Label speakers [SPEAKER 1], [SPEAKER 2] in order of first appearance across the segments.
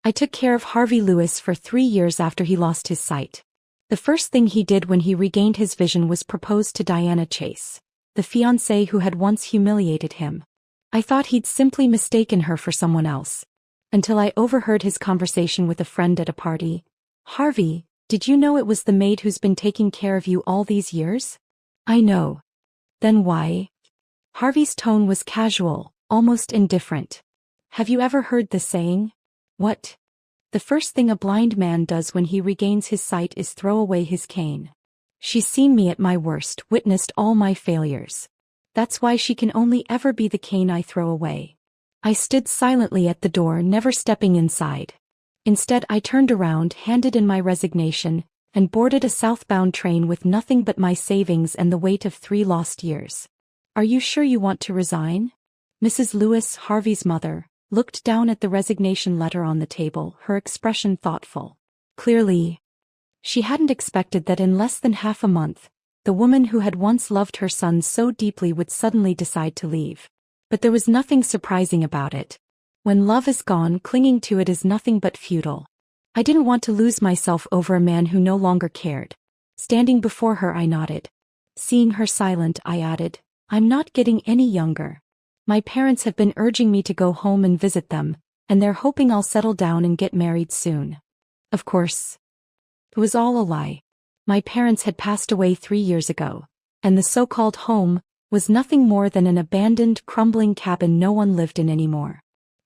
[SPEAKER 1] I took care of Harvey Lewis for 3 years after he lost his sight. The first thing he did when he regained his vision was propose to Diana Chase, the fiancée who had once humiliated him. I thought he'd simply mistaken her for someone else. Until I overheard his conversation with a friend at a party. "Harvey, did you know it was the maid who's been taking care of you all these years?" "I know." "Then why?" Harvey's tone was casual, almost indifferent. "Have you ever heard the saying? What? The first thing a blind man does when he regains his sight is throw away his cane. She's seen me at my worst, witnessed all my failures. That's why she can only ever be the cane I throw away." I stood silently at the door, never stepping inside. Instead, I turned around, handed in my resignation, and boarded a southbound train with nothing but my savings and the weight of 3 lost years. "Are you sure you want to resign?" Mrs. Lewis, Harvey's mother, looked down at the resignation letter on the table, her expression thoughtful. Clearly, she hadn't expected that in less than half a month, the woman who had once loved her son so deeply would suddenly decide to leave. But there was nothing surprising about it. When love is gone, clinging to it is nothing but futile. I didn't want to lose myself over a man who no longer cared. Standing before her, I nodded. Seeing her silent, I added, "I'm not getting any younger. My parents have been urging me to go home and visit them, and they're hoping I'll settle down and get married soon." Of course, it was all a lie. My parents had passed away 3 years ago, and the so-called home was nothing more than an abandoned, crumbling cabin no one lived in anymore.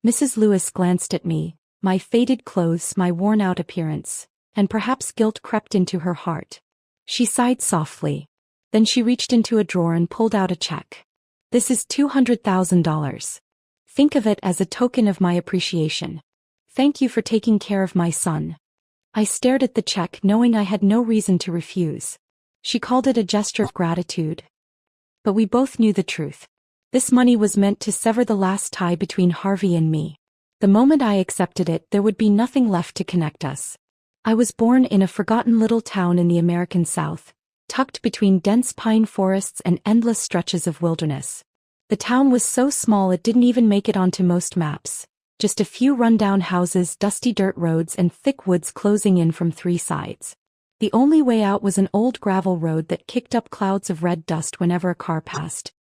[SPEAKER 1] Mrs. Lewis glanced at me, my faded clothes, my worn-out appearance, and perhaps guilt crept into her heart. She sighed softly. Then she reached into a drawer and pulled out a check. "This is $200,000. Think of it as a token of my appreciation. Thank you for taking care of my son." I stared at the check, knowing I had no reason to refuse. She called it a gesture of gratitude. But we both knew the truth. This money was meant to sever the last tie between Harvey and me. The moment I accepted it, there would be nothing left to connect us. I was born in a forgotten little town in the American South, tucked between dense pine forests and endless stretches of wilderness. The town was so small it didn't even make it onto most maps. Just a few rundown houses, dusty dirt roads, and thick woods closing in from 3 sides. The only way out was an old gravel road that kicked up clouds of red dust whenever a car passed.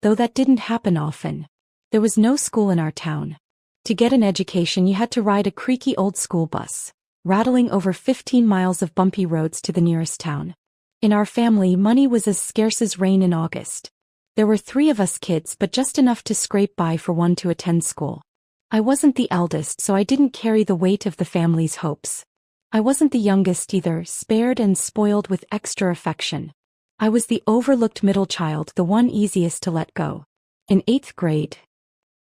[SPEAKER 1] Though that didn't happen often. There was no school in our town. To get an education, you had to ride a creaky old school bus, rattling over 15 miles of bumpy roads to the nearest town. In our family, money was as scarce as rain in August. There were 3 of us kids, but just enough to scrape by for one to attend school. I wasn't the eldest, so I didn't carry the weight of the family's hopes. I wasn't the youngest either, spared and spoiled with extra affection. I was the overlooked middle child, the one easiest to let go. In 8th grade,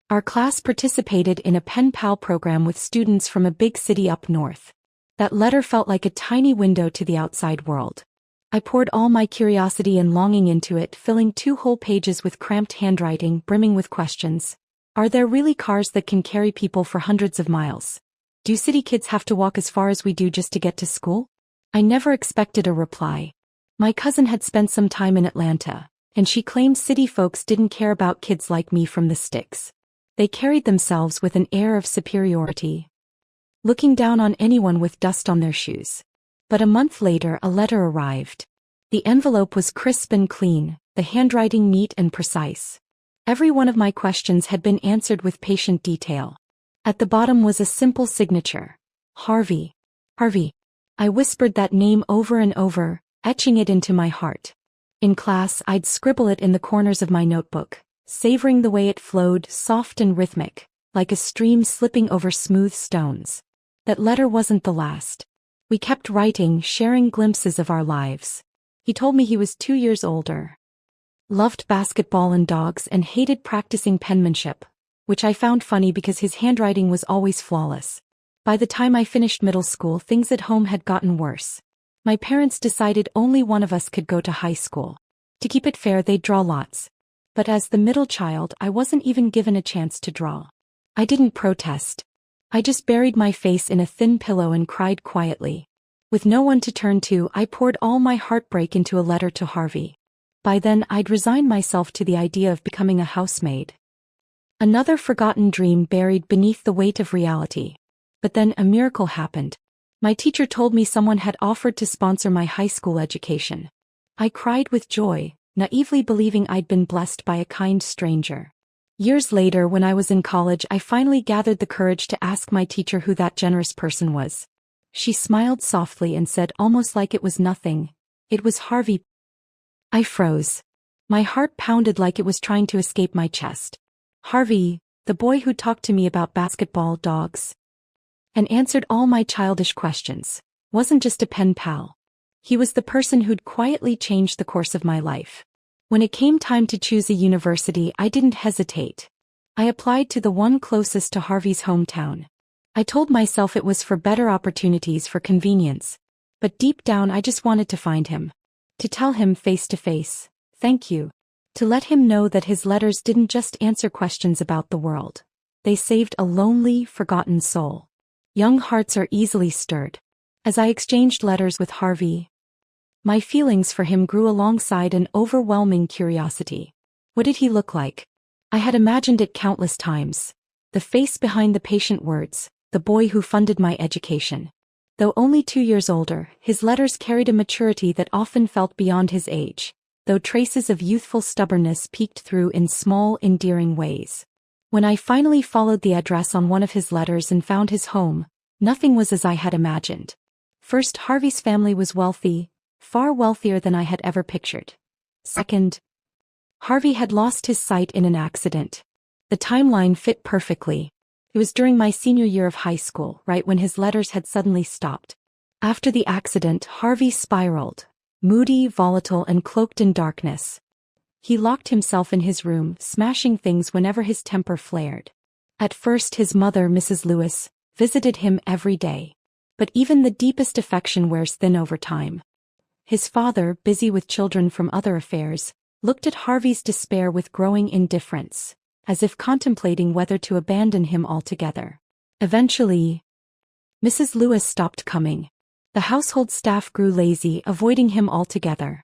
[SPEAKER 1] our class participated in a pen pal program with students from a big city up north. That letter felt like a tiny window to the outside world. I poured all my curiosity and longing into it, filling 2 whole pages with cramped handwriting, brimming with questions. Are there really cars that can carry people for hundreds of miles? Do city kids have to walk as far as we do just to get to school? I never expected a reply. My cousin had spent some time in Atlanta, and she claimed city folks didn't care about kids like me from the sticks. They carried themselves with an air of superiority, looking down on anyone with dust on their shoes. But a month later, a letter arrived. The envelope was crisp and clean, the handwriting neat and precise. Every one of my questions had been answered with patient detail. At the bottom was a simple signature. Harvey. Harvey. I whispered that name over and over, etching it into my heart. In class, I'd scribble it in the corners of my notebook, savoring the way it flowed, soft and rhythmic, like a stream slipping over smooth stones. That letter wasn't the last. We kept writing, sharing glimpses of our lives. He told me he was 2 years older, loved basketball and dogs, and hated practicing penmanship, which I found funny because his handwriting was always flawless. By the time I finished middle school, things at home had gotten worse. My parents decided only one of us could go to high school. To keep it fair, they'd draw lots. But as the middle child, I wasn't even given a chance to draw. I didn't protest. I just buried my face in a thin pillow and cried quietly. With no one to turn to, I poured all my heartbreak into a letter to Harvey. By then, I'd resigned myself to the idea of becoming a housemaid. Another forgotten dream buried beneath the weight of reality. But then a miracle happened. My teacher told me someone had offered to sponsor my high school education. I cried with joy, naively believing I'd been blessed by a kind stranger. Years later, when I was in college, I finally gathered the courage to ask my teacher who that generous person was. She smiled softly and said, almost like it was nothing, "It was Harvey." I froze. My heart pounded like it was trying to escape my chest. Harvey, the boy who talked to me about basketball, dogs, and answered all my childish questions, wasn't just a pen pal. He was the person who'd quietly changed the course of my life. When it came time to choose a university, I didn't hesitate. I applied to the one closest to Harvey's hometown. I told myself it was for better opportunities, for convenience. But deep down I just wanted to find him. To tell him face to face, thank you. To let him know that his letters didn't just answer questions about the world. They saved a lonely, forgotten soul. Young hearts are easily stirred. As I exchanged letters with Harvey, my feelings for him grew alongside an overwhelming curiosity. What did he look like? I had imagined it countless times. The face behind the patient words, the boy who funded my education. Though only 2 years older, his letters carried a maturity that often felt beyond his age, though traces of youthful stubbornness peeked through in small, endearing ways. When I finally followed the address on one of his letters and found his home, nothing was as I had imagined. First, Harvey's family was wealthy, far wealthier than I had ever pictured. Second, Harvey had lost his sight in an accident. The timeline fit perfectly. It was during my senior year of high school, right when his letters had suddenly stopped. After the accident, Harvey spiraled, moody, volatile, and cloaked in darkness. He locked himself in his room, smashing things whenever his temper flared. At first, his mother, Mrs. Lewis, visited him every day. But even the deepest affection wears thin over time. His father, busy with children from other affairs, looked at Harvey's despair with growing indifference, as if contemplating whether to abandon him altogether. Eventually, Mrs. Lewis stopped coming. The household staff grew lazy, avoiding him altogether.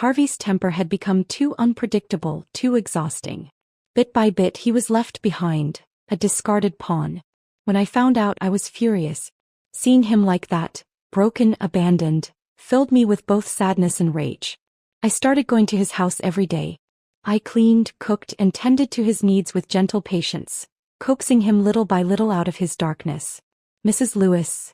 [SPEAKER 1] Harvey's temper had become too unpredictable, too exhausting. Bit by bit he was left behind, a discarded pawn. When I found out, I was furious. Seeing him like that, broken, abandoned, filled me with both sadness and rage. I started going to his house every day. I cleaned, cooked, and tended to his needs with gentle patience, coaxing him little by little out of his darkness. Mrs. Lewis,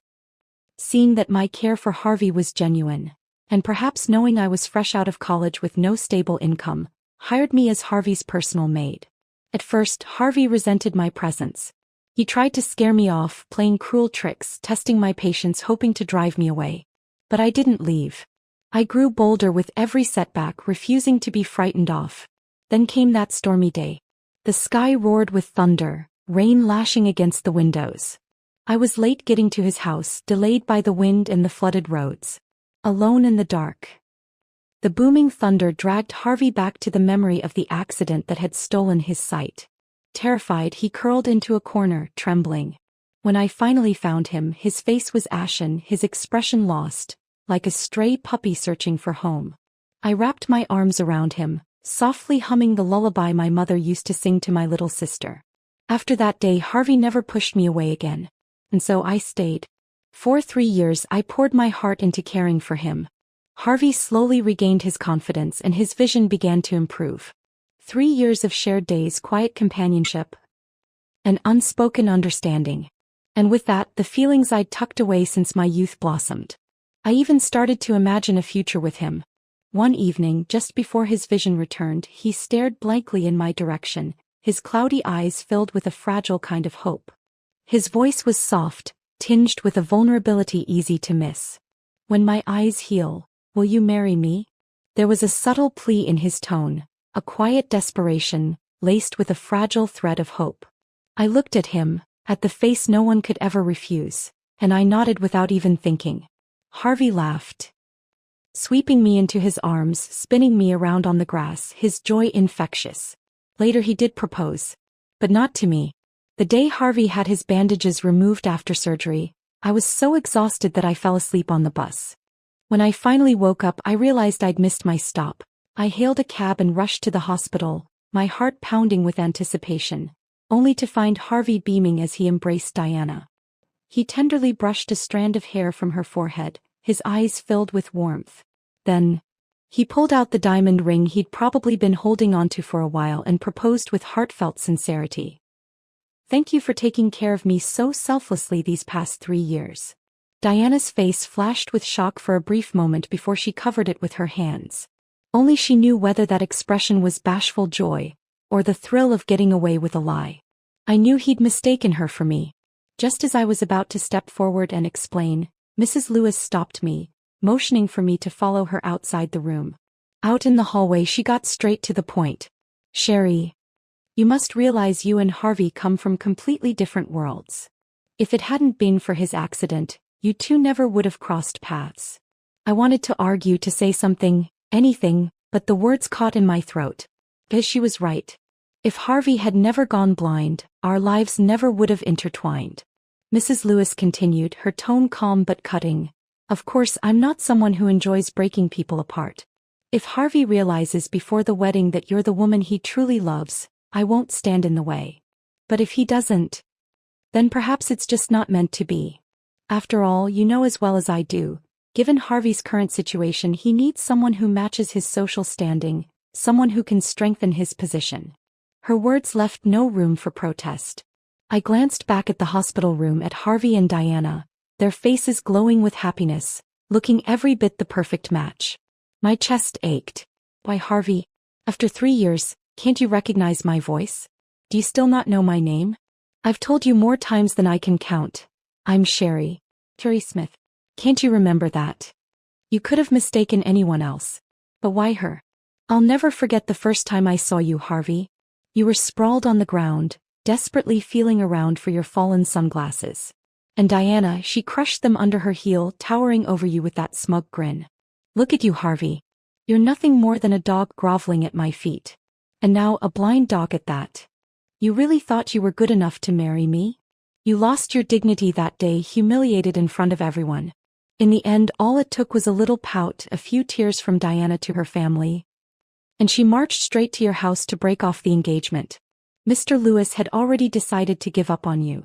[SPEAKER 1] seeing that my care for Harvey was genuine, and perhaps knowing I was fresh out of college with no stable income, hired me as Harvey's personal maid. At first, Harvey resented my presence. He tried to scare me off, playing cruel tricks, testing my patience, hoping to drive me away. But I didn't leave. I grew bolder with every setback, refusing to be frightened off. Then came that stormy day. The sky roared with thunder, rain lashing against the windows. I was late getting to his house, delayed by the wind and the flooded roads. Alone in the dark. The booming thunder dragged Harvey back to the memory of the accident that had stolen his sight. Terrified, he curled into a corner, trembling. When I finally found him, his face was ashen, his expression lost, like a stray puppy searching for home. I wrapped my arms around him, softly humming the lullaby my mother used to sing to my little sister. After that day, Harvey never pushed me away again. And so I stayed. For 3 years I poured my heart into caring for him. Harvey slowly regained his confidence and his vision began to improve. 3 years of shared days, quiet companionship, and unspoken understanding. And with that, the feelings I'd tucked away since my youth blossomed. I even started to imagine a future with him. One evening, just before his vision returned, he stared blankly in my direction, his cloudy eyes filled with a fragile kind of hope. His voice was soft, tinged with a vulnerability easy to miss. "When my eyes heal, will you marry me?" There was a subtle plea in his tone, a quiet desperation, laced with a fragile thread of hope. I looked at him, at the face no one could ever refuse, and I nodded without even thinking. Harvey laughed, sweeping me into his arms, spinning me around on the grass, his joy infectious. Later he did propose. But not to me. The day Harvey had his bandages removed after surgery, I was so exhausted that I fell asleep on the bus. When I finally woke up, I realized I'd missed my stop. I hailed a cab and rushed to the hospital, my heart pounding with anticipation, only to find Harvey beaming as he embraced Diana. He tenderly brushed a strand of hair from her forehead, his eyes filled with warmth. Then, he pulled out the diamond ring he'd probably been holding onto for a while and proposed with heartfelt sincerity. "Thank you for taking care of me so selflessly these past 3 years." Diana's face flashed with shock for a brief moment before she covered it with her hands. Only she knew whether that expression was bashful joy, or the thrill of getting away with a lie. I knew he'd mistaken her for me. Just as I was about to step forward and explain, Mrs. Lewis stopped me, motioning for me to follow her outside the room. Out in the hallway she got straight to the point. "Sherry, you must realize you and Harvey come from completely different worlds. If it hadn't been for his accident, you two never would have crossed paths." I wanted to argue, to say something, anything, but the words caught in my throat. Because she was right. If Harvey had never gone blind, our lives never would have intertwined. Mrs. Lewis continued, her tone calm but cutting. "Of course, I'm not someone who enjoys breaking people apart. If Harvey realizes before the wedding that you're the woman he truly loves, I won't stand in the way. But if he doesn't, then perhaps it's just not meant to be. After all, you know as well as I do, given Harvey's current situation, he needs someone who matches his social standing, someone who can strengthen his position." Her words left no room for protest. I glanced back at the hospital room at Harvey and Diana, their faces glowing with happiness, looking every bit the perfect match. My chest ached. "Why, Harvey, after 3 years, can't you recognize my voice? Do you still not know my name? I've told you more times than I can count. I'm Sherry Smith. Can't you remember that? You could have mistaken anyone else. But why her? I'll never forget the first time I saw you, Harvey. You were sprawled on the ground, desperately feeling around for your fallen sunglasses. And Diana, she crushed them under her heel, towering over you with that smug grin. Look at you, Harvey. You're nothing more than a dog groveling at my feet. And now a blind dog at that. You really thought you were good enough to marry me? You lost your dignity that day, humiliated in front of everyone. In the end, all it took was a little pout, a few tears from Diana to her family. And she marched straight to your house to break off the engagement. Mr. Lewis had already decided to give up on you."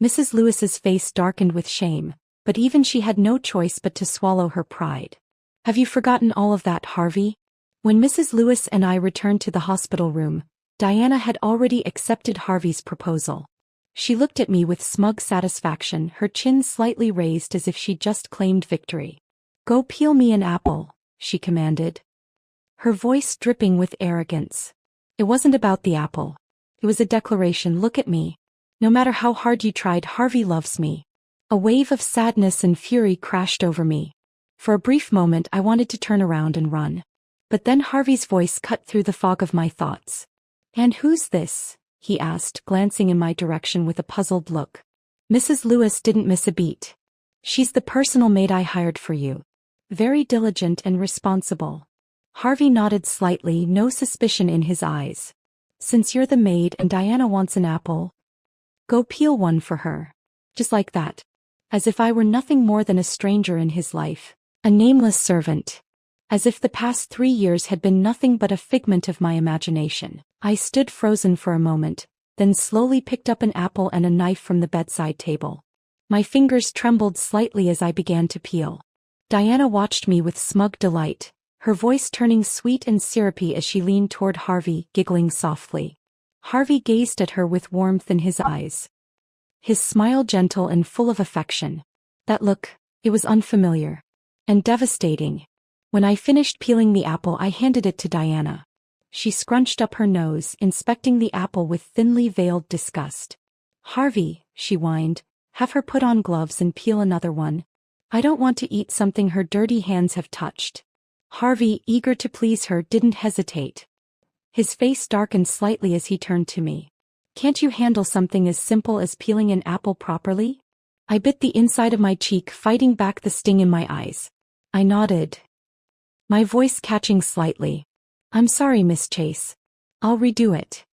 [SPEAKER 1] Mrs. Lewis's face darkened with shame, but even she had no choice but to swallow her pride. "Have you forgotten all of that, Harvey?" When Mrs. Lewis and I returned to the hospital room, Diana had already accepted Harvey's proposal. She looked at me with smug satisfaction, her chin slightly raised as if she'd just claimed victory. "Go peel me an apple," she commanded, her voice dripping with arrogance. It wasn't about the apple. It was a declaration. "Look at me. No matter how hard you tried, Harvey loves me." A wave of sadness and fury crashed over me. For a brief moment I wanted to turn around and run. But then Harvey's voice cut through the fog of my thoughts. "And who's this?" he asked, glancing in my direction with a puzzled look. Mrs. Lewis didn't miss a beat. "She's the personal maid I hired for you. Very diligent and responsible." Harvey nodded slightly, no suspicion in his eyes. "Since you're the maid and Diana wants an apple, go peel one for her." Just like that. As if I were nothing more than a stranger in his life. A nameless servant. As if the past 3 years had been nothing but a figment of my imagination. I stood frozen for a moment, then slowly picked up an apple and a knife from the bedside table. My fingers trembled slightly as I began to peel. Diana watched me with smug delight, her voice turning sweet and syrupy as she leaned toward Harvey, giggling softly. Harvey gazed at her with warmth in his eyes, his smile gentle and full of affection. That look, it was unfamiliar. And devastating. When I finished peeling the apple, I handed it to Diana. She scrunched up her nose, inspecting the apple with thinly veiled disgust. "Harvey," she whined, "have her put on gloves and peel another one. I don't want to eat something her dirty hands have touched." Harvey, eager to please her, didn't hesitate. His face darkened slightly as he turned to me. "Can't you handle something as simple as peeling an apple properly?" I bit the inside of my cheek, fighting back the sting in my eyes. I nodded, my voice catching slightly. "I'm sorry, Miss Chase. I'll redo it."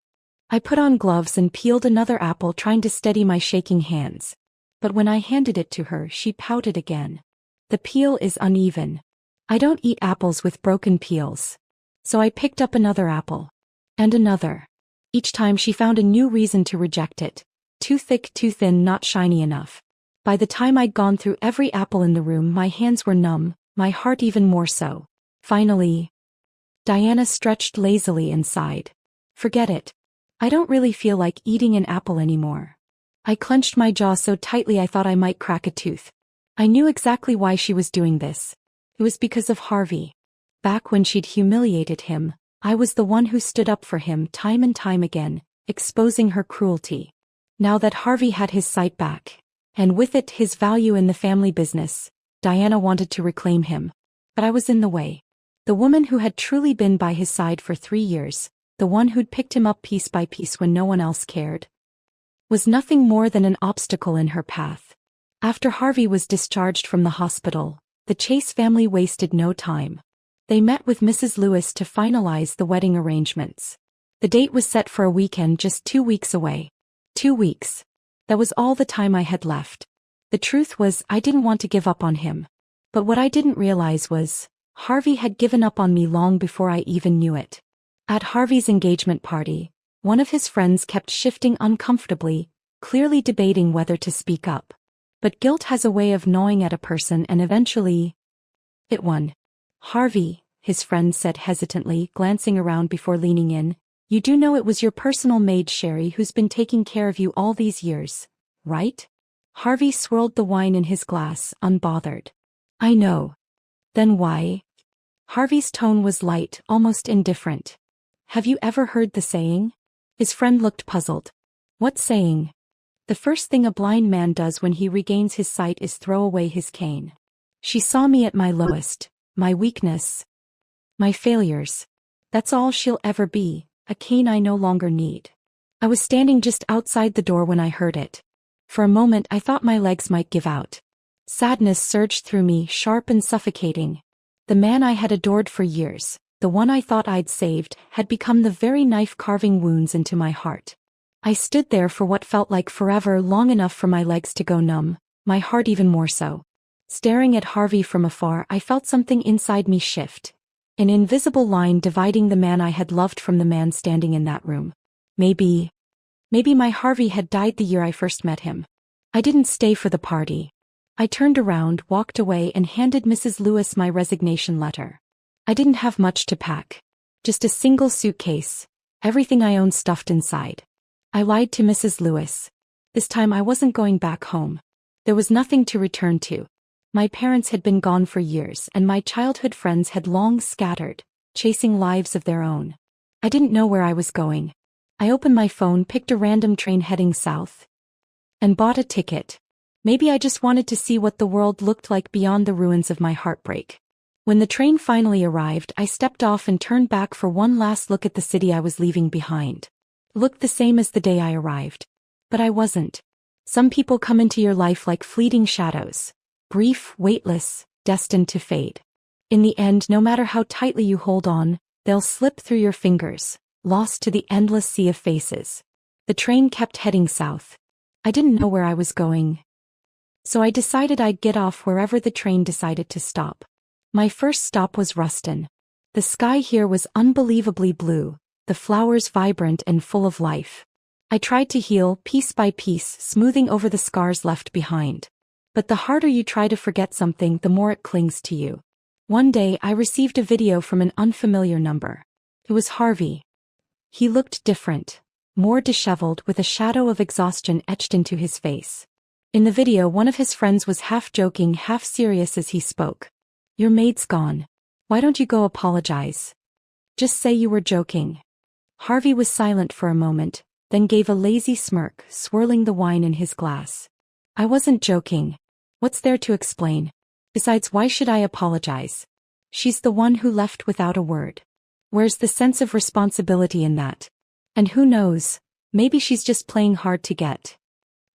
[SPEAKER 1] I put on gloves and peeled another apple, trying to steady my shaking hands. But when I handed it to her, she pouted again. "The peel is uneven. I don't eat apples with broken peels." So I picked up another apple. And another. Each time she found a new reason to reject it. Too thick, too thin, not shiny enough. By the time I'd gone through every apple in the room, my hands were numb, my heart even more so. Finally, Diana stretched lazily and sighed. Forget it. I don't really feel like eating an apple anymore. I clenched my jaw so tightly I thought I might crack a tooth. I knew exactly why she was doing this. It was because of Harvey. Back when she'd humiliated him, I was the one who stood up for him time and time again, exposing her cruelty. Now that Harvey had his sight back, and with it his value in the family business, Diana wanted to reclaim him. But I was in the way. The woman who had truly been by his side for 3 years, the one who'd picked him up piece by piece when no one else cared, was nothing more than an obstacle in her path. After Harvey was discharged from the hospital, the Chase family wasted no time. They met with Mrs. Lewis to finalize the wedding arrangements. The date was set for a weekend just 2 weeks away. 2 weeks. That was all the time I had left. The truth was, I didn't want to give up on him. But what I didn't realize was, Harvey had given up on me long before I even knew it. At Harvey's engagement party, one of his friends kept shifting uncomfortably, clearly debating whether to speak up. But guilt has a way of gnawing at a person, and eventually, it won. Harvey, his friend said hesitantly, glancing around before leaning in, you do know it was your personal maid Sherry who's been taking care of you all these years, right? Harvey swirled the wine in his glass, unbothered. I know. Then why? Harvey's tone was light, almost indifferent. Have you ever heard the saying? His friend looked puzzled. What saying? The first thing a blind man does when he regains his sight is throw away his cane. She saw me at my lowest, my weakness, my failures. That's all she'll ever be, a cane I no longer need. I was standing just outside the door when I heard it. For a moment I thought my legs might give out. Sadness surged through me, sharp and suffocating. The man I had adored for years, the one I thought I'd saved, had become the very knife carving wounds into my heart. I stood there for what felt like forever, long enough for my legs to go numb, my heart even more so. Staring at Harvey from afar, I felt something inside me shift. An invisible line dividing the man I had loved from the man standing in that room. Maybe my Harvey had died the year I first met him. I didn't stay for the party. I turned around, walked away, and handed Mrs. Lewis my resignation letter. I didn't have much to pack. Just a single suitcase, everything I owned stuffed inside. I lied to Mrs. Lewis. This time I wasn't going back home. There was nothing to return to. My parents had been gone for years, and my childhood friends had long scattered, chasing lives of their own. I didn't know where I was going. I opened my phone, picked a random train heading south, and bought a ticket. Maybe I just wanted to see what the world looked like beyond the ruins of my heartbreak. When the train finally arrived, I stepped off and turned back for one last look at the city I was leaving behind. It looked the same as the day I arrived. But I wasn't. Some people come into your life like fleeting shadows. Brief, weightless, destined to fade. In the end, no matter how tightly you hold on, they'll slip through your fingers, lost to the endless sea of faces. The train kept heading south. I didn't know where I was going, so I decided I'd get off wherever the train decided to stop. My first stop was Ruston. The sky here was unbelievably blue, the flowers vibrant and full of life. I tried to heal piece by piece, smoothing over the scars left behind. But the harder you try to forget something, the more it clings to you. One day I received a video from an unfamiliar number. It was Harvey. He looked different, more disheveled, with a shadow of exhaustion etched into his face. In the video, one of his friends was half joking, half serious as he spoke. Your maid's gone. Why don't you go apologize? Just say you were joking. Harvey was silent for a moment, then gave a lazy smirk, swirling the wine in his glass. I wasn't joking. What's there to explain? Besides, why should I apologize? She's the one who left without a word. Where's the sense of responsibility in that? And who knows, maybe she's just playing hard to get.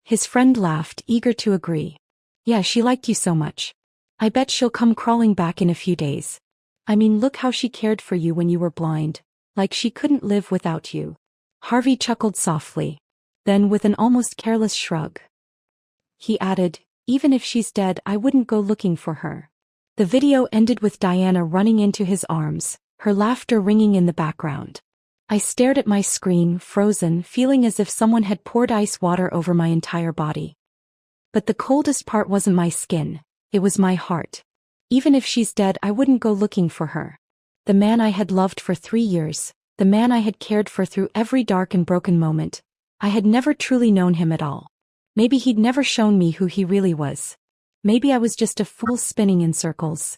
[SPEAKER 1] His friend laughed, eager to agree. Yeah, she liked you so much. I bet she'll come crawling back in a few days. I mean, look how she cared for you when you were blind, like she couldn't live without you. Harvey chuckled softly. Then, with an almost careless shrug, he added, even if she's dead, I wouldn't go looking for her. The video ended with Diana running into his arms, her laughter ringing in the background. I stared at my screen, frozen, feeling as if someone had poured ice water over my entire body. But the coldest part wasn't my skin, it was my heart. Even if she's dead, I wouldn't go looking for her. The man I had loved for 3 years, the man I had cared for through every dark and broken moment, I had never truly known him at all. Maybe he'd never shown me who he really was. Maybe I was just a fool spinning in circles.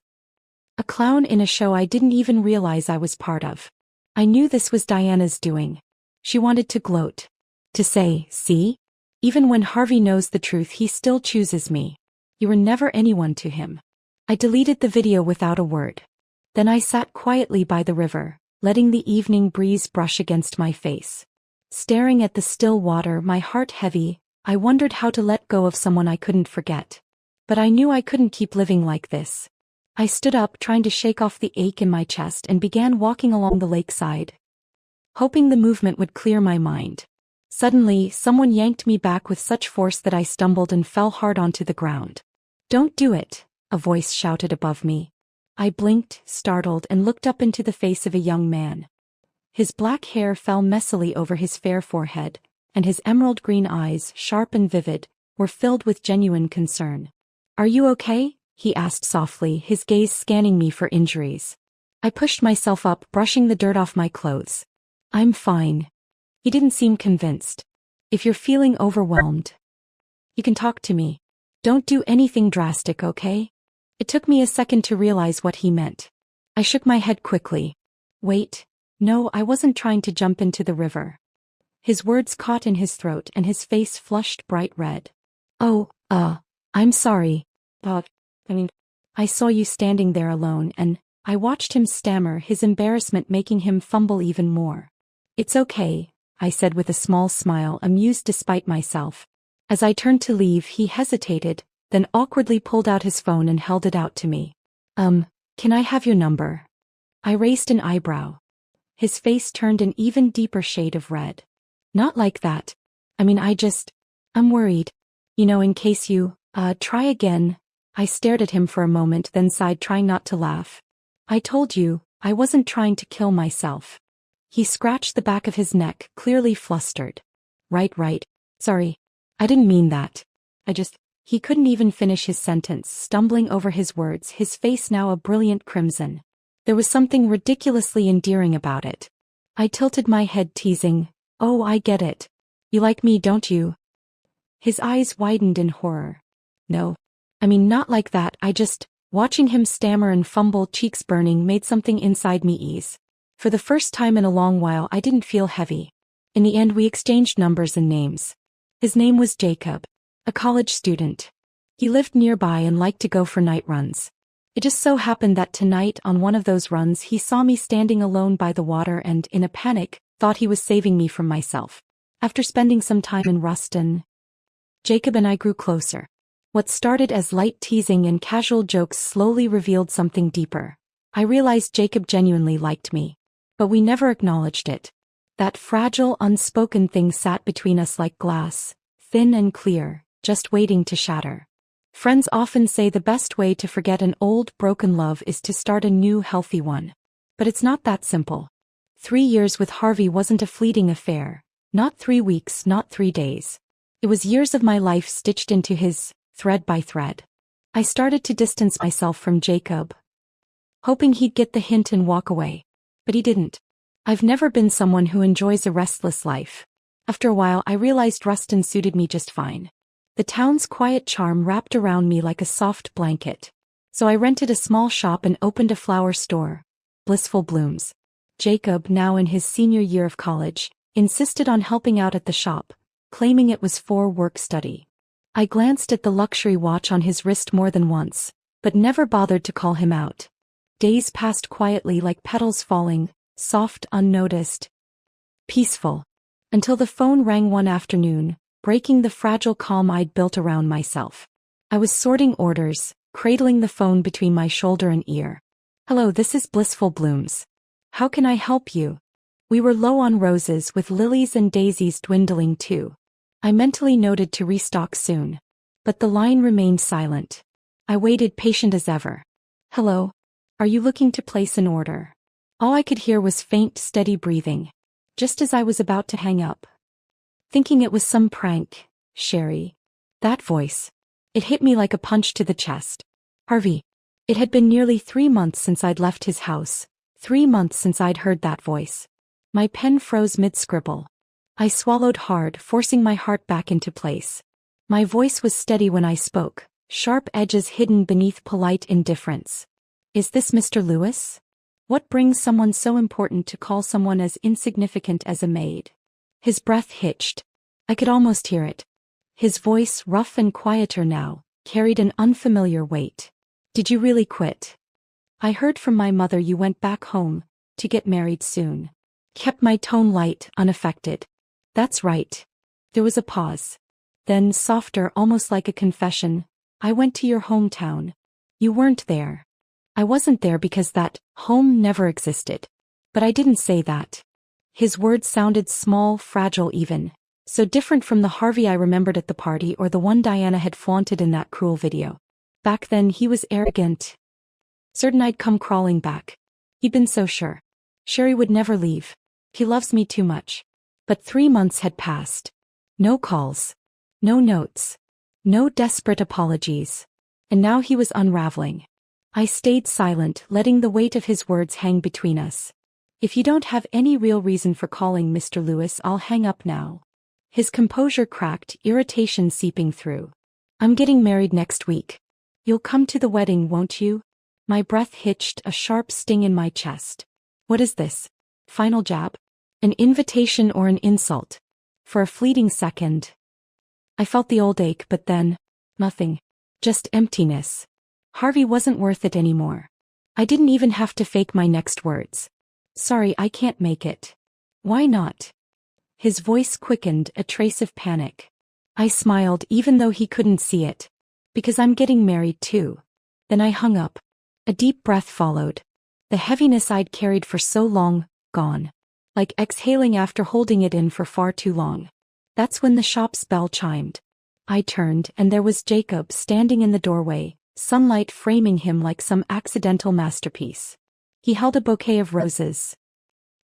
[SPEAKER 1] A clown in a show I didn't even realize I was part of. I knew this was Diana's doing. She wanted to gloat. To say, see? Even when Harvey knows the truth, he still chooses me. You were never anyone to him. I deleted the video without a word. Then I sat quietly by the river, letting the evening breeze brush against my face. Staring at the still water, my heart heavy, I wondered how to let go of someone I couldn't forget. But I knew I couldn't keep living like this. I stood up, trying to shake off the ache in my chest, and began walking along the lakeside, hoping the movement would clear my mind. Suddenly, someone yanked me back with such force that I stumbled and fell hard onto the ground. "Don't do it," a voice shouted above me. I blinked, startled, and looked up into the face of a young man. His black hair fell messily over his fair forehead, and his emerald green eyes, sharp and vivid, were filled with genuine concern. "Are you okay?" he asked softly, his gaze scanning me for injuries. I pushed myself up, brushing the dirt off my clothes. "I'm fine." He didn't seem convinced. "If you're feeling overwhelmed, you can talk to me. Don't do anything drastic, okay?" It took me a second to realize what he meant. I shook my head quickly. "Wait. No, I wasn't trying to jump into the river." His words caught in his throat and his face flushed bright red. "Oh, I'm sorry. I saw you standing there alone and..." I watched him stammer, his embarrassment making him fumble even more. "It's okay," I said with a small smile, amused despite myself. As I turned to leave, he hesitated, then awkwardly pulled out his phone and held it out to me. Can I have your number?" I raised an eyebrow. His face turned an even deeper shade of red. "Not like that. I'm worried. In case you, try again." I stared at him for a moment, then sighed, trying not to laugh. "I told you, I wasn't trying to kill myself." He scratched the back of his neck, clearly flustered. Right. Sorry. I didn't mean that. He couldn't even finish his sentence, stumbling over his words, his face now a brilliant crimson. There was something ridiculously endearing about it. I tilted my head, teasing, "Oh, I get it. You like me, don't you?" His eyes widened in horror. "No. Not like that. Watching him stammer and fumble, cheeks burning, made something inside me ease. For the first time in a long while, I didn't feel heavy. In the end, we exchanged numbers and names. His name was Jacob, a college student. He lived nearby and liked to go for night runs. It just so happened that tonight, on one of those runs, he saw me standing alone by the water and, in a panic, thought he was saving me from myself. After spending some time in Ruston, Jacob and I grew closer. What started as light teasing and casual jokes slowly revealed something deeper. I realized Jacob genuinely liked me. But we never acknowledged it. That fragile, unspoken thing sat between us like glass, thin and clear, just waiting to shatter. Friends often say the best way to forget an old, broken love is to start a new, healthy one. But it's not that simple. 3 years with Harvey wasn't a fleeting affair. Not 3 weeks, not 3 days. It was years of my life stitched into his, thread by thread. I started to distance myself from Jacob, hoping he'd get the hint and walk away. But he didn't. I've never been someone who enjoys a restless life. After a while, I realized Ruston suited me just fine. The town's quiet charm wrapped around me like a soft blanket. So I rented a small shop and opened a flower store, Blissful Blooms. Jacob, now in his senior year of college, insisted on helping out at the shop, claiming it was for work-study. I glanced at the luxury watch on his wrist more than once, but never bothered to call him out. Days passed quietly like petals falling, soft, unnoticed, peaceful, until the phone rang one afternoon, breaking the fragile calm I'd built around myself. I was sorting orders, cradling the phone between my shoulder and ear. "Hello, this is Blissful Blooms. How can I help you?" We were low on roses, with lilies and daisies dwindling too. I mentally noted to restock soon. But the line remained silent. I waited, patient as ever. "Hello? Are you looking to place an order?" All I could hear was faint, steady breathing. Just as I was about to hang up, thinking it was some prank, Sherry. That voice. It hit me like a punch to the chest. Harvey. It had been nearly 3 months since I'd left his house. 3 months since I'd heard that voice. My pen froze mid-scribble. I swallowed hard, forcing my heart back into place. My voice was steady when I spoke, sharp edges hidden beneath polite indifference. Is this Mr. Lewis? What brings someone so important to call someone as insignificant as a maid? His breath hitched. I could almost hear it. His voice, rough and quieter now, carried an unfamiliar weight. Did you really quit? I heard from my mother you went back home, to get married soon. Kept my tone light, unaffected. That's right. There was a pause. Then, softer, almost like a confession, I went to your hometown. You weren't there. I wasn't there because that home never existed. But I didn't say that. His words sounded small, fragile even, so different from the Harvey I remembered at the party or the one Diana had flaunted in that cruel video. Back then he was arrogant. Certain I'd come crawling back. He'd been so sure. Sherry would never leave. He loves me too much. But 3 months had passed. No calls. No notes. No desperate apologies. And now he was unraveling. I stayed silent, letting the weight of his words hang between us. If you don't have any real reason for calling Mr. Lewis, I'll hang up now. His composure cracked, irritation seeping through. I'm getting married next week. You'll come to the wedding, won't you? My breath hitched, a sharp sting in my chest. What is this? Final jab? An invitation or an insult? For a fleeting second, I felt the old ache, but then, nothing. Just emptiness. Harvey wasn't worth it anymore. I didn't even have to fake my next words. Sorry, I can't make it. Why not? His voice quickened, a trace of panic. I smiled even though he couldn't see it. Because I'm getting married too. Then I hung up. A deep breath followed. The heaviness I'd carried for so long, gone. Like exhaling after holding it in for far too long. That's when the shop's bell chimed. I turned and there was Jacob standing in the doorway, sunlight framing him like some accidental masterpiece. He held a bouquet of roses.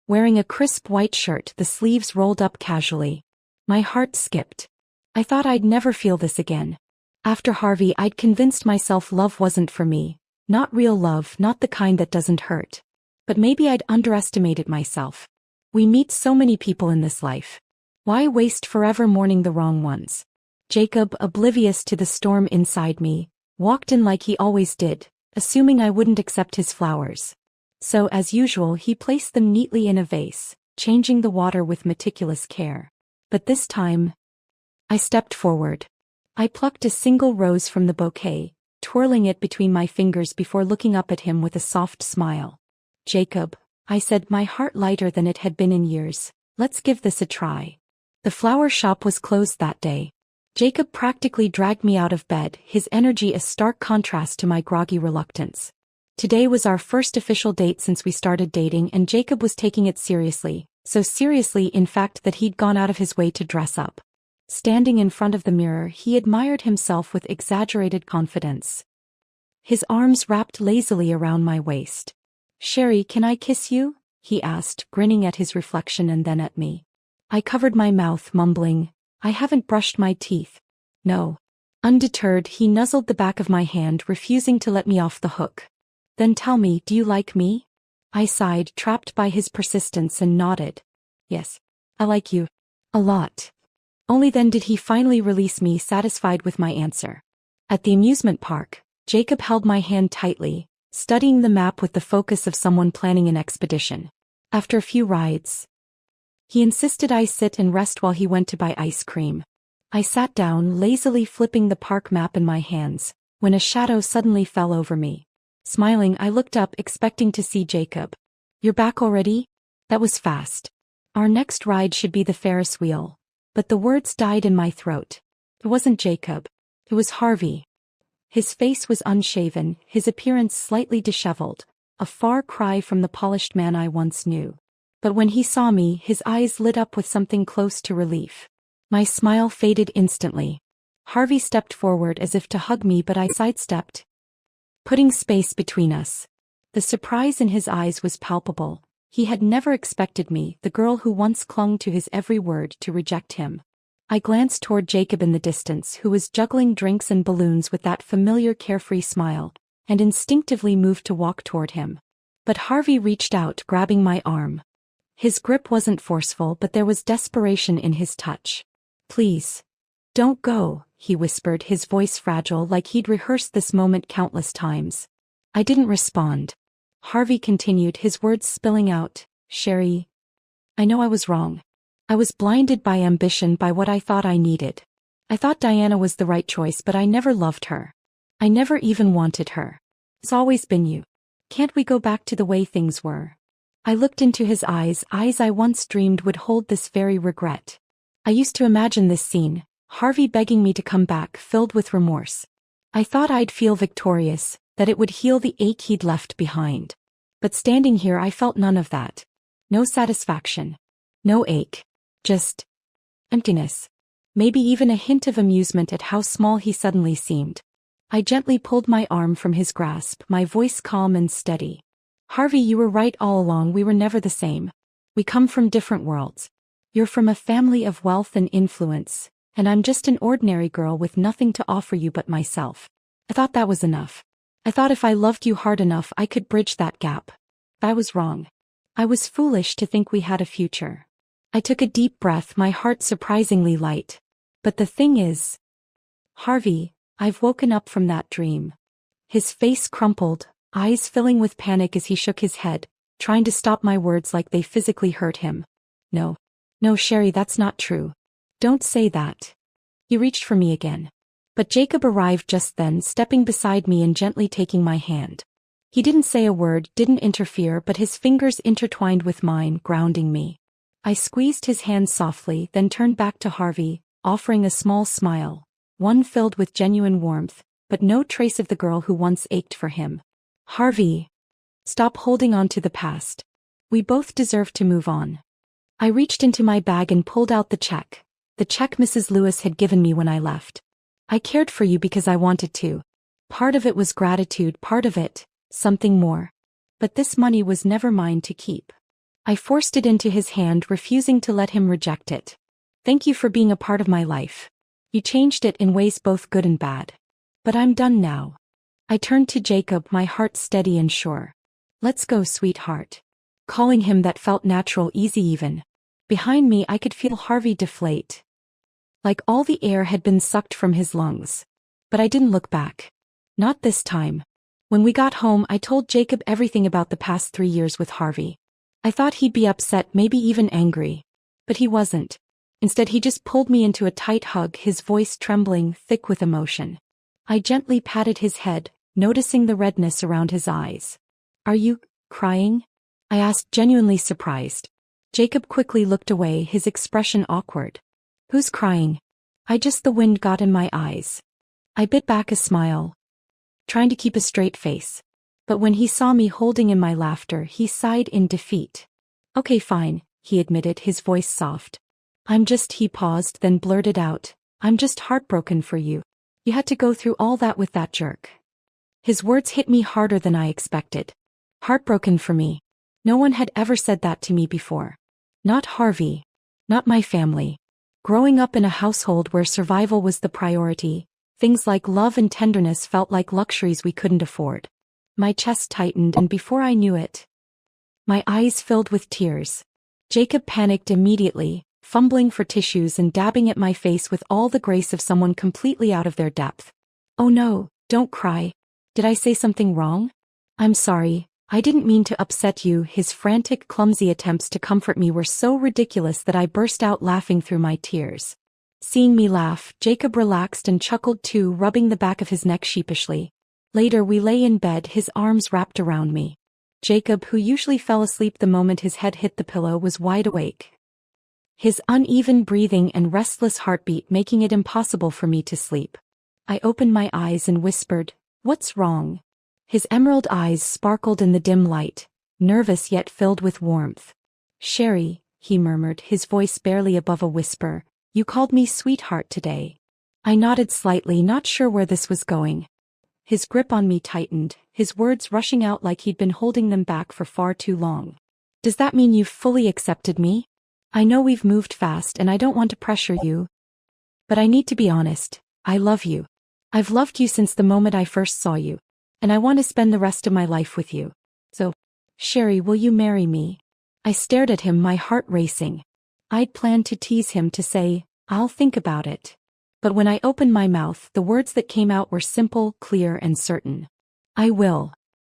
[SPEAKER 1] Wearing a crisp white shirt, the sleeves rolled up casually. My heart skipped. I thought I'd never feel this again. After Harvey, I'd convinced myself love wasn't for me. Not real love, not the kind that doesn't hurt. But maybe I'd underestimated myself. We meet so many people in this life. Why waste forever mourning the wrong ones? Jacob, oblivious to the storm inside me, walked in like he always did, assuming I wouldn't accept his flowers. So, as usual, he placed them neatly in a vase, changing the water with meticulous care. But this time, I stepped forward. I plucked a single rose from the bouquet, twirling it between my fingers before looking up at him with a soft smile. Jacob, I said, my heart lighter than it had been in years, let's give this a try. The flower shop was closed that day. Jacob practically dragged me out of bed, his energy a stark contrast to my groggy reluctance. Today was our first official date since we started dating, and Jacob was taking it seriously, so seriously in fact that he'd gone out of his way to dress up. Standing in front of the mirror, he admired himself with exaggerated confidence. His arms wrapped lazily around my waist. Sherry, can I kiss you? He asked, grinning at his reflection and then at me. I covered my mouth, mumbling, I haven't brushed my teeth. No. Undeterred, he nuzzled the back of my hand, refusing to let me off the hook. Then tell me, do you like me? I sighed, trapped by his persistence, and nodded. Yes. I like you. A lot. Only then did he finally release me, satisfied with my answer. At the amusement park, Jacob held my hand tightly, studying the map with the focus of someone planning an expedition. After a few rides, he insisted I sit and rest while he went to buy ice cream. I sat down, lazily flipping the park map in my hands, when a shadow suddenly fell over me. Smiling, I looked up, expecting to see Jacob. You're back already? That was fast. Our next ride should be the Ferris wheel. But the words died in my throat. It wasn't Jacob. It was Harvey. His face was unshaven, his appearance slightly disheveled, a far cry from the polished man I once knew. But when he saw me, his eyes lit up with something close to relief. My smile faded instantly. Harvey stepped forward as if to hug me, but I sidestepped, putting space between us. The surprise in his eyes was palpable. He had never expected me, the girl who once clung to his every word, to reject him. I glanced toward Jacob in the distance, who was juggling drinks and balloons with that familiar carefree smile, and instinctively moved to walk toward him. But Harvey reached out, grabbing my arm. His grip wasn't forceful, but there was desperation in his touch. "Please. Don't go," he whispered, his voice fragile, like he'd rehearsed this moment countless times. I didn't respond. Harvey continued, his words spilling out, "Sherry, I know I was wrong. I was blinded by ambition, by what I thought I needed. I thought Diana was the right choice, but I never loved her. I never even wanted her. It's always been you. Can't we go back to the way things were?" I looked into his eyes I once dreamed would hold this very regret. I used to imagine this scene, Harvey begging me to come back, filled with remorse. I thought I'd feel victorious, that it would heal the ache he'd left behind. But standing here, I felt none of that. No satisfaction. No ache. Just emptiness. Maybe even a hint of amusement at how small he suddenly seemed. I gently pulled my arm from his grasp, my voice calm and steady. "Harvey, you were right all along, we were never the same. We come from different worlds. You're from a family of wealth and influence, and I'm just an ordinary girl with nothing to offer you but myself. I thought that was enough. I thought if I loved you hard enough, I could bridge that gap. I was wrong. I was foolish to think we had a future." I took a deep breath, my heart surprisingly light. "But the thing is, Harvey, I've woken up from that dream." His face crumpled, eyes filling with panic as he shook his head, trying to stop my words like they physically hurt him. No, Sherry, that's not true. Don't say that." He reached for me again. But Jacob arrived just then, stepping beside me and gently taking my hand. He didn't say a word, didn't interfere, but his fingers intertwined with mine, grounding me. I squeezed his hand softly, then turned back to Harvey, offering a small smile, one filled with genuine warmth, but no trace of the girl who once ached for him. "Harvey, stop holding on to the past. We both deserve to move on." I reached into my bag and pulled out the check Mrs. Lewis had given me when I left. "I cared for you because I wanted to. Part of it was gratitude, part of it, something more. But this money was never mine to keep." I forced it into his hand, refusing to let him reject it. "Thank you for being a part of my life. You changed it in ways both good and bad. But I'm done now." I turned to Jacob, my heart steady and sure. "Let's go, sweetheart." Calling him that felt natural, easy even. Behind me I could feel Harvey deflate. Like all the air had been sucked from his lungs. But I didn't look back. Not this time. When we got home, I told Jacob everything about the past 3 years with Harvey. I thought he'd be upset, maybe even angry. But he wasn't. Instead, he just pulled me into a tight hug, his voice trembling, thick with emotion. I gently patted his head, noticing the redness around his eyes. "Are you crying?" I asked, genuinely surprised. Jacob quickly looked away, his expression awkward. "Who's crying?" The wind got in my eyes. I bit back a smile, trying to keep a straight face. But when he saw me holding in my laughter, he sighed in defeat. "Okay, fine," he admitted, his voice soft. He paused, then blurted out, "I'm just heartbroken for you. You had to go through all that with that jerk." His words hit me harder than I expected. Heartbroken for me. No one had ever said that to me before. Not Harvey. Not my family. Growing up in a household where survival was the priority, things like love and tenderness felt like luxuries we couldn't afford. My chest tightened, and before I knew it, my eyes filled with tears. Jacob panicked immediately, fumbling for tissues and dabbing at my face with all the grace of someone completely out of their depth. "Oh no, don't cry. Did I say something wrong?" "I'm sorry. I didn't mean to upset you." His frantic, clumsy attempts to comfort me were so ridiculous that I burst out laughing through my tears. Seeing me laugh, Jacob relaxed and chuckled too, rubbing the back of his neck sheepishly. Later we lay in bed, his arms wrapped around me. Jacob, who usually fell asleep the moment his head hit the pillow, was wide awake. His uneven breathing and restless heartbeat making it impossible for me to sleep. I opened my eyes and whispered, "What's wrong?" His emerald eyes sparkled in the dim light, nervous yet filled with warmth. "Sherry," he murmured, his voice barely above a whisper, "you called me sweetheart today." I nodded slightly, not sure where this was going. His grip on me tightened, his words rushing out like he'd been holding them back for far too long. "Does that mean you've fully accepted me? I know we've moved fast and I don't want to pressure you, But I need to be honest, I love you. I've loved you since the moment I first saw you. And I want to spend the rest of my life with you. So, Sherry, will you marry me? I stared at him, my heart racing. I'd planned to tease him, to say, I'll think about it. But when I opened my mouth, the words that came out were simple, clear, and certain. I will.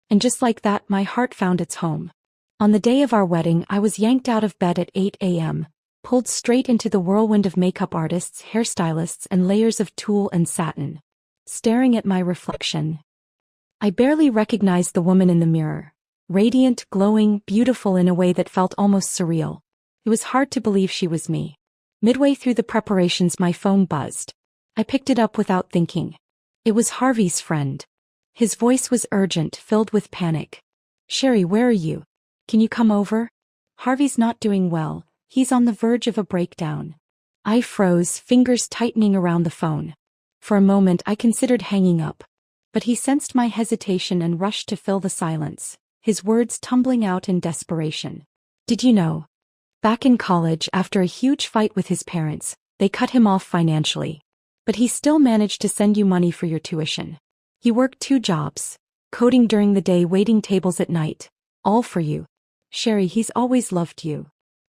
[SPEAKER 1] And just like that, my heart found its home. On the day of our wedding, I was yanked out of bed at 8 a.m., pulled straight into the whirlwind of makeup artists, hairstylists, and layers of tulle and satin. Staring at my reflection, I barely recognized the woman in the mirror. Radiant, glowing, beautiful in a way that felt almost surreal. It was hard to believe she was me. Midway through the preparations, my phone buzzed. I picked it up without thinking. It was Harvey's friend. His voice was urgent, filled with panic. Sherry, where are you? Can you come over? Harvey's not doing well. He's on the verge of a breakdown. I froze, fingers tightening around the phone. For a moment I considered hanging up. But he sensed my hesitation and rushed to fill the silence, his words tumbling out in desperation. Did you know? Back in college, after a huge fight with his parents, they cut him off financially. But he still managed to send you money for your tuition. He worked 2 jobs, coding during the day, waiting tables at night. All for you. Sherry, he's always loved you.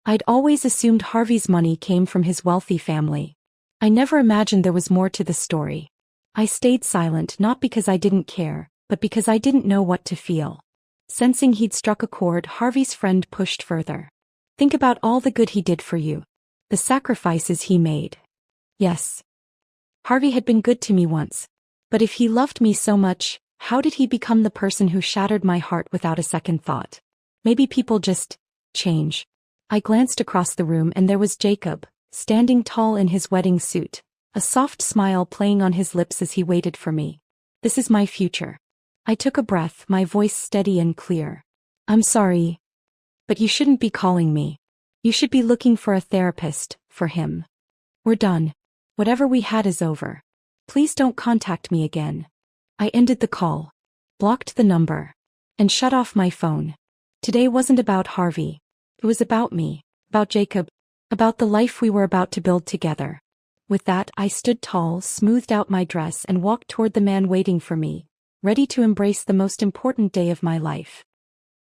[SPEAKER 1] I'd always assumed Harvey's money came from his wealthy family. I never imagined there was more to the story. I stayed silent, not because I didn't care, but because I didn't know what to feel. Sensing he'd struck a chord, Harvey's friend pushed further. Think about all the good he did for you. The sacrifices he made. Yes. Harvey had been good to me once. But if he loved me so much, how did he become the person who shattered my heart without a second thought? Maybe people just change. I glanced across the room and there was Jacob, standing tall in his wedding suit, a soft smile playing on his lips as he waited for me. This is my future. I took a breath, my voice steady and clear. I'm sorry, but you shouldn't be calling me. You should be looking for a therapist, for him. We're done. Whatever we had is over. Please don't contact me again. I ended the call, blocked the number, and shut off my phone. Today wasn't about Harvey. It was about me, about Jacob, about the life we were about to build together. With that, I stood tall, smoothed out my dress, and walked toward the man waiting for me, ready to embrace the most important day of my life.